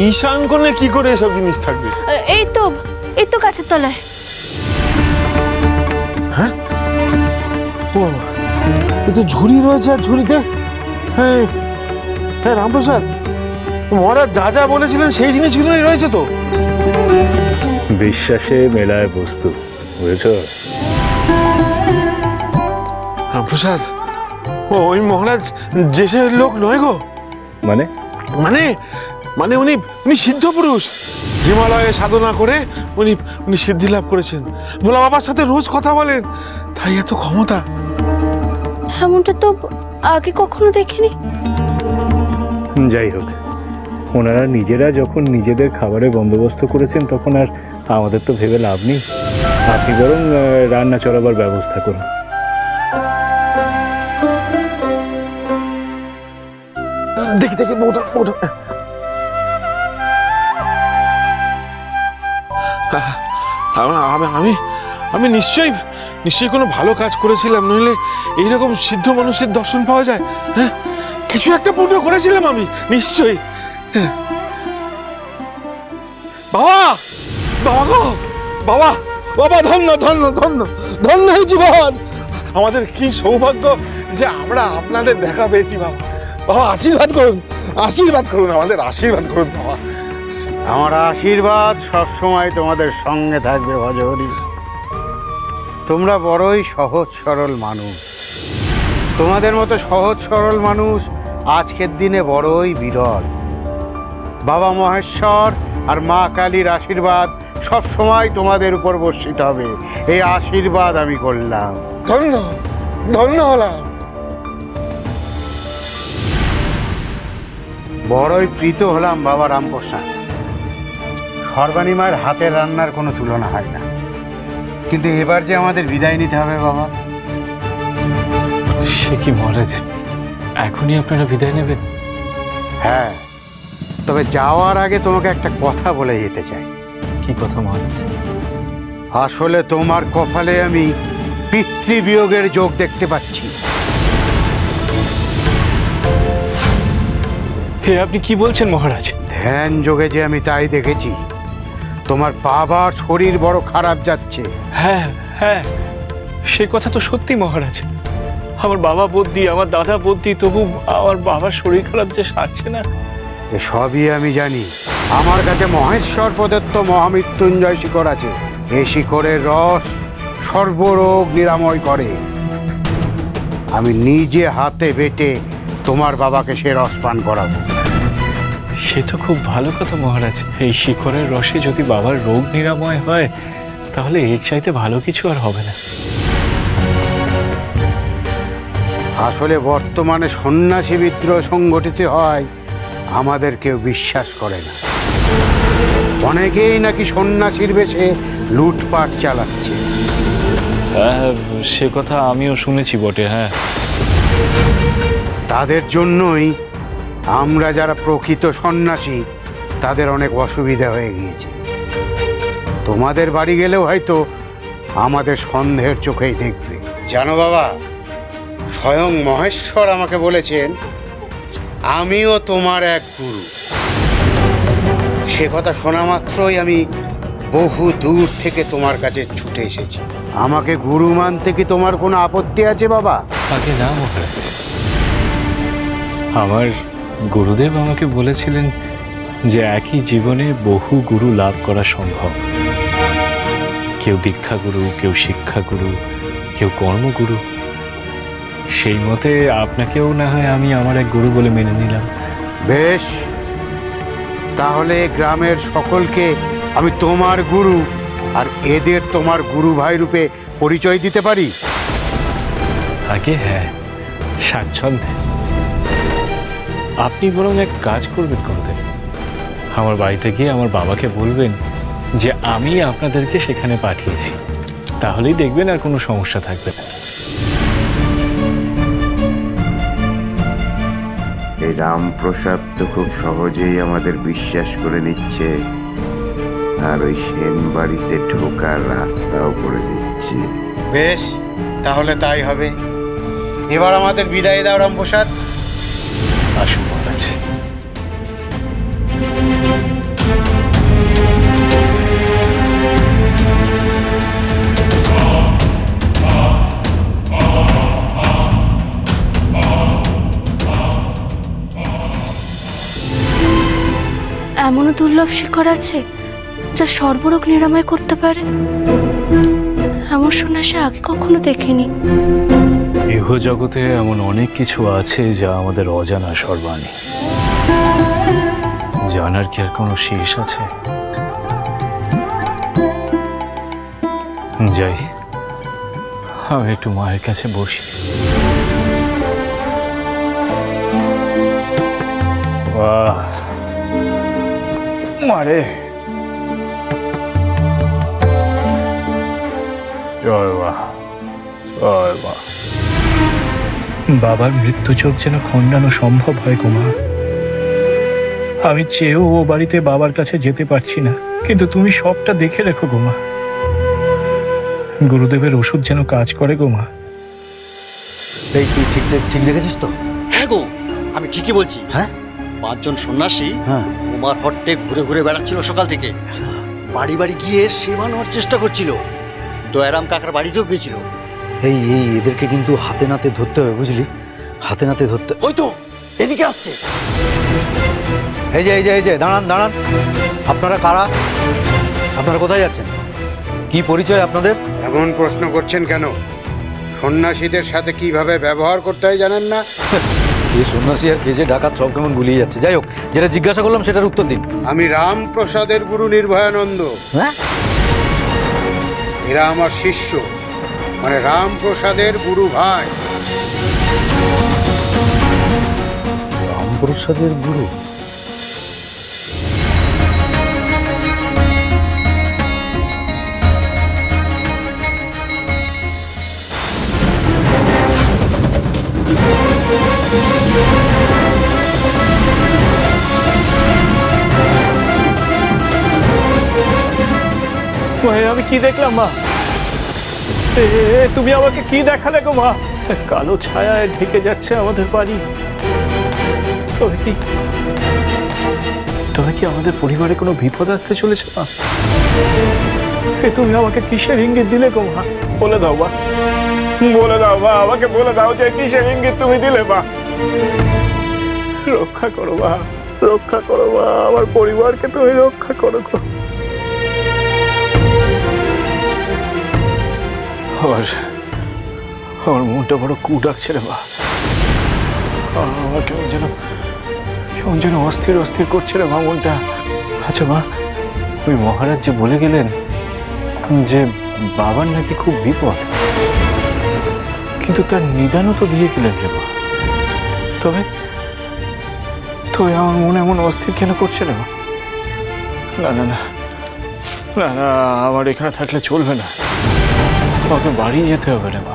ঈশান কোণে কি করে এসব জিনিস থাকবে? এই তো গাছের তলায়। হ্যাঁ, ও এ তো ঝুড়ি রয়েছে, আর ঝুড়িতে হ্যাঁ হ্যাঁ রামপ্রসাদ, মহারাজ যা যা বলেছিলেন সেই জিনিসগুলোই রয়েছে তো। বিশ্বাসে মেলায় বস্তু, বুঝেছ রামপ্রসাদ? ওই মহারাজ যে সে লোক নয় গো। মানে? মানে মানে উনি উনি সিদ্ধ পুরুষ। হিমালয়ে সাধনা করে উনি উনি সিদ্ধি লাভ করেছেন। ভোলা বাবার সাথে রোজ কথা বলেন, তাই এত ক্ষমতা। এমনটা তো আগে কখনো দেখিনি। যাই হোক, ওনারা নিজেরা যখন নিজেদের খাবারের বন্দোবস্ত করেছেন তখন আর আমাদের তো ভেবে লাভ নেই। আপনি বরং রান্না চড়াবার ব্যবস্থা করুন। দেখি দেখি আমি আমি নিশ্চয়ই নিশ্চয়ই কোনো ভালো কাজ করেছিলাম, নইলে এইরকম সিদ্ধ মানুষের দর্শন পাওয়া যায়? হ্যাঁ, কিছু একটা পুণ্য করেছিলাম আমি নিশ্চয়ই। বাবা, বাবা গো, বাবা, বাবা, ধন্য ধন্য ধন্য ধন্য এই জীবন। আমাদের কি সৌভাগ্য যে আমরা আপনাদের দেখা পেয়েছি বাবা। বাবা আশীর্বাদ করুন, আশীর্বাদ করুন, আমাদের আশীর্বাদ করুন বাবা। আমার আশীর্বাদ সবসময় তোমাদের সঙ্গে থাকবে ভজহরি। তোমরা বড়ই সহজ সরল মানুষ। তোমাদের মতো সহজ সরল মানুষ আজকের দিনে বড়ই বিরল। বাবা মহেশ্বর আর মা কালীর আশীর্বাদ সবসময় তোমাদের উপর বর্ষিত হবে, এই আশীর্বাদ আমি করলাম। ধন্য ধন্য হলাম। বড়ই প্রীত হলাম বাবা রামপ্রসাদ। সর্বাণী মায়ের হাতের রান্নার কোনো তুলনা হয় না। কিন্তু এবার যে আমাদের বিদায় নিতে হবে বাবা। সে কি মহারাজ, এখনই আপনারা বিদায় নেবেন? হ্যাঁ, তবে যাওয়ার আগে তোমাকে একটা কথা বলে যেতে চাই। কি কথা মহারাজ? আসলে তোমার কপালে আমি পিতৃবিয়োগের যোগ দেখতে পাচ্ছি। হে, আপনি কি বলছেন মহারাজ? ধ্যান যোগে যে আমি তাই দেখেছি। তোমার বাবার শরীর বড় খারাপ যাচ্ছে। হ্যাঁ হ্যাঁ, সে কথা তো সত্যি মহারাজ। আমার বাবা বদ্যি, আমার দাদা বদ্যি, তবু আমার বাবার শরীর খারাপ যে সারছে না। সবই আমি জানি। আমার কাছে মহেশ্বর প্রদত্ত মহামৃত্যুঞ্জয় শিকড় আছে। এই শিকড়ের রস সর্বরোগ নিরাময় করে। আমি নিজে হাতে বেটে তোমার বাবাকে সে রস পান করাবো। সে তো খুব ভালো কথা মহারাজ। এই শিকড়ের রসে যদি বাবার রোগ নিরাময় হয়, তাহলে এর চাইতে ভালো কিছু আর হবে না। আসলে বর্তমানে সন্ন্যাসী বিদ্রোহ সংগঠিত হয়, আমাদের কেউ বিশ্বাস করে না। অনেকেই নাকি সন্ন্যাসীর বেশে লুটপাট চালাচ্ছে। হ্যাঁ, সে কথা আমিও শুনেছি বটে। হ্যাঁ, তাদের জন্যই আমরা যারা প্রকৃত সন্ন্যাসী তাদের অনেক অসুবিধা হয়ে গিয়েছে। তোমাদের বাড়ি গেলেও হয়তো আমাদের সন্দেহের চোখেই দেখবে। জানো বাবা, স্বয়ং মহেশ্বর আমাকে বলেছেন আমিও তোমার এক গুরু। সে কথা শোনা মাত্রই আমি বহু দূর থেকে তোমার কাছে ছুটে এসেছি। আমাকে গুরু মানতে কি তোমার কোনো আপত্তি আছে বাবা? আগে না মহারাজ, আমার গুরুদেব আমাকে বলেছিলেন যে একই জীবনে বহু গুরু লাভ করা সম্ভব। কেউ দীক্ষাগুরু, কেউ শিক্ষাগুরু, কেউ কর্মগুরু। সেই মতে আপনাকেও না হয় আমি আমার এক গুরু বলে মেনে নিলাম। বেশ, তাহলে গ্রামের সকলকে আমি তোমার গুরু আর এদের তোমার গুরু ভাই রূপে পরিচয় দিতে পারি? আগে হ্যাঁ, স্বাচ্ছন্দ্যে। আপনি বরং এক কাজ করবেন গুরুদেব, আমার বাড়িতে গিয়ে আমার বাবাকে বলবেন যে আমি আপনাদেরকে সেখানে পাঠিয়েছি। তাহলেই দেখবেন আর কোনো সমস্যা থাকবে না। এই রামপ্রসাদ তো খুব সহজেই আমাদের বিশ্বাস করে নিচ্ছে, আর ওই সেন বাড়িতে ঢোকার রাস্তাও করে দিচ্ছে। বেশ, তাহলে তাই হবে। এবার আমাদের বিদায় দাও রামপ্রসাদ। আসুন মহারাজ। এমনও দুর্লভ শিকড় আছে যা সর্বরোগ নিরাময় করতে পারে? এমন সন্ন্যাসী আগে কখনো দেখিনি। ইহ জগতে এমন অনেক কিছু আছে যা আমাদের অজানা সর্বাণী। জানার কি আর কোনো শেষ আছে? যাই, আমি একটু মায়ের কাছে বসি। বাহ, মারে জয় মা, জয় মা। বাবার মৃত্যু চোখ যেন খণ্ডানো সম্ভব হয় গো মা। আমি চেয়েও ও বাড়িতে বাবার কাছে যেতে পারছি না, কিন্তু তুমি সবটা দেখে রেখো গো মা। গুরুদেবের ওষুধ যেন কাজ করে গো মা। এই তুই ঠিক দেখেছিস তো? হ্যাঁ গো, আমি ঠিকই বলছি। হ্যাঁ, 5 জন সন্ন্যাসী হ্যাঁ। উমার হট্টে ঘুরে ঘুরে বেড়াচ্ছিল সকাল থেকে। বাড়ি বাড়ি গিয়ে সেবা নেওয়ার চেষ্টা করছিল। দয়ারাম কাকার বাড়িতেও গিয়েছিল। এই এদেরকে কিন্তু হাতে নাতে ধরতে হবে, বুঝলি? হাতে নাতে ধরতে। ওই তো এদিকে আসছে। এই যে দাঁড়ান। আপনারা কারা? আপনারা কোথায় যাচ্ছেন? কি পরিচয় আপনাদের? এমন প্রশ্ন করছেন কেন? সন্ন্যাসীদের সাথে কিভাবে ব্যবহার করতে হয় জানেন না? কে সন্ন্যাসী আর কে যে ডাকাত সব কেমন গুলিয়ে যাচ্ছে। যাই হোক, যেটা জিজ্ঞাসা করলাম সেটার উত্তর দিন। আমি রামপ্রসাদের গুরু নির্ভয়ানন্দ। হ্যাঁ, এরা আমার শিষ্য, মানে রামপ্রসাদের গুরু ভাই। রামপ্রসাদের গুরু? আমি কি দেখলাম মা? তুমি আমাকে কি দেখালে গো মা? কালো ছায়ায় ঢেকে যাচ্ছে আমাদের বাড়ি। তবে কি আমাদের পরিবারে কোনো বিপদ আসতে চলেছে মা? তুমি আমাকে কিসের ইঙ্গিত দিলে গো মা? বলে দাও মা, বলে দাও মা, আমাকে বলে দাও যে কিসের ইঙ্গিত তুমি দিলে মা। রক্ষা করো মা, রক্ষা করো মা, আমার পরিবারকে তুমি রক্ষা করো গো। আমার মনটা বড় কু ডাকছে রে মা। আমার কেমন যেন অস্থির করছে রে মা মনটা। আচ্ছা মা, ওই মহারাজ যে বলে গেলেন যে বাবার নাকি খুব বিপদ, কিন্তু তার নিদানও তো দিয়ে গেলেন রে মা। তবে আমার মনে এমন অস্থির কেন করছে রে মা? না, আমার এখানে থাকলে চলবে না। আমাকে বাড়ি যেতে হবে রে মা।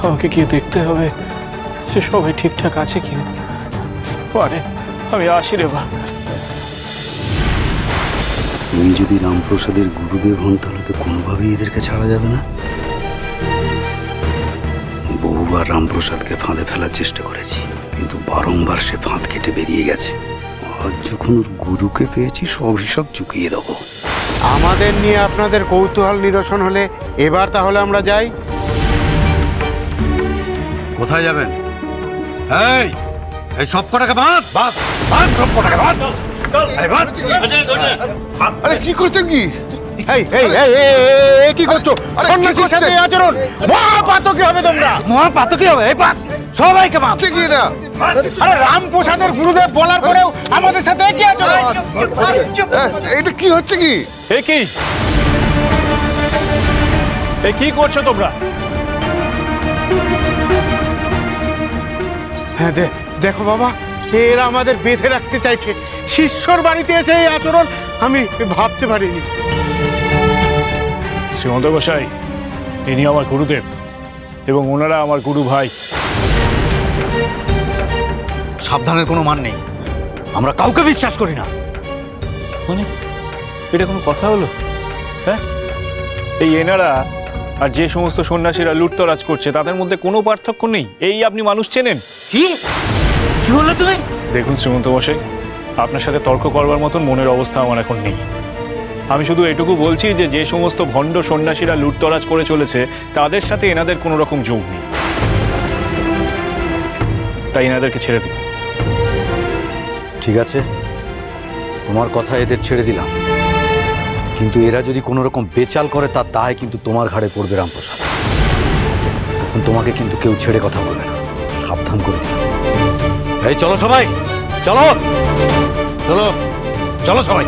আমাকে গিয়ে দেখতে হবে যে সবাই ঠিকঠাক আছে কিনা। আরে আমি আসি রে মা। ইনি যদি রামপ্রসাদের গুরুদেব হন তাহলে তো কোনোভাবেই এদেরকে ছাড়া যাবে না। বহুবার রামপ্রসাদকে ফাঁদে ফেলার চেষ্টা করেছি, কিন্তু বারংবার সে ফাঁদ কেটে বেরিয়ে গেছে। আজ যখন ওর গুরুকে পেয়েছি, সব হিসাব চুকিয়ে দেবো। আমাদের নিয়ে আপনাদের কৌতূহল নিরসন হলে এবার তাহলে আমরা যাই। কোথায় যাবেন? এই সব কটাকে বাদ, সব কটাকে বাদ। আরে কি করছেন কি? কি করছো? সন্ন্যাসীর সাথে এই আচরণ মহাপাতকী হবে তোমরা। মহাপাতকী হবে? এই বাদ, সবাইকে বাদ। কি না? আরে রামপ্রসাদের গুরুদেব বলার পরেও আমাদের সাথে কি আচরণ? এটা কি হচ্ছে কি? কি করছো তোমরা? হ্যাঁ, দেখো বাবা, এরা আমাদের বেঁধে রাখতে চাইছে। শিষ্যর বাড়িতে এসে এই আচরণ আমি ভাবতে পারিনি। শ্রীমন্ত গোসাই, ইনি আমার গুরুদেব এবং ওনারা আমার গুরু ভাই। সাবধানের কোনো মান নেই, আমরা কাউকে বিশ্বাস করি না। মানে এটা কোনো কথা হলো? হ্যাঁ, এই এনারা আর যে সমস্ত সন্ন্যাসীরা লুটতরাজ করছে তাদের মধ্যে কোনো পার্থক্য নেই। এই আপনি মানুষ চেনেন? কি বললে তুমি? দেখুন শ্রীমন্ত গোসাই, আপনার সাথে তর্ক করবার মতন মনের অবস্থা আমার এখন নেই। আমি শুধু এটুকু বলছি যে যে সমস্ত ভণ্ড সন্ন্যাসীরা লুটতরাজ করে চলেছে তাদের সাথে এনাদের কোনো রকম যোগ নেই, তাই এনাদেরকে ছেড়ে দিন। ঠিক আছে, তোমার কথা এদের ছেড়ে দিলাম, কিন্তু এরা যদি কোনো রকম বেচাল করে তার দায় কিন্তু তোমার ঘাড়ে পড়বে রামপ্রসাদ। তখন তোমাকে কিন্তু কেউ ছেড়ে কথা বলবে না, সাবধান করে দিলাম। এই চলো সবাই, চলো চলো চলো সবাই।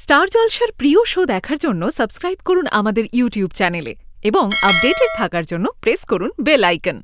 স্টার জলসার প্রিয় শো দেখার জন্য সাবস্ক্রাইব করুন আমাদের ইউটিউব চ্যানেলে এবং আপডেটেড থাকার জন্য প্রেস করুন বেল আইকন।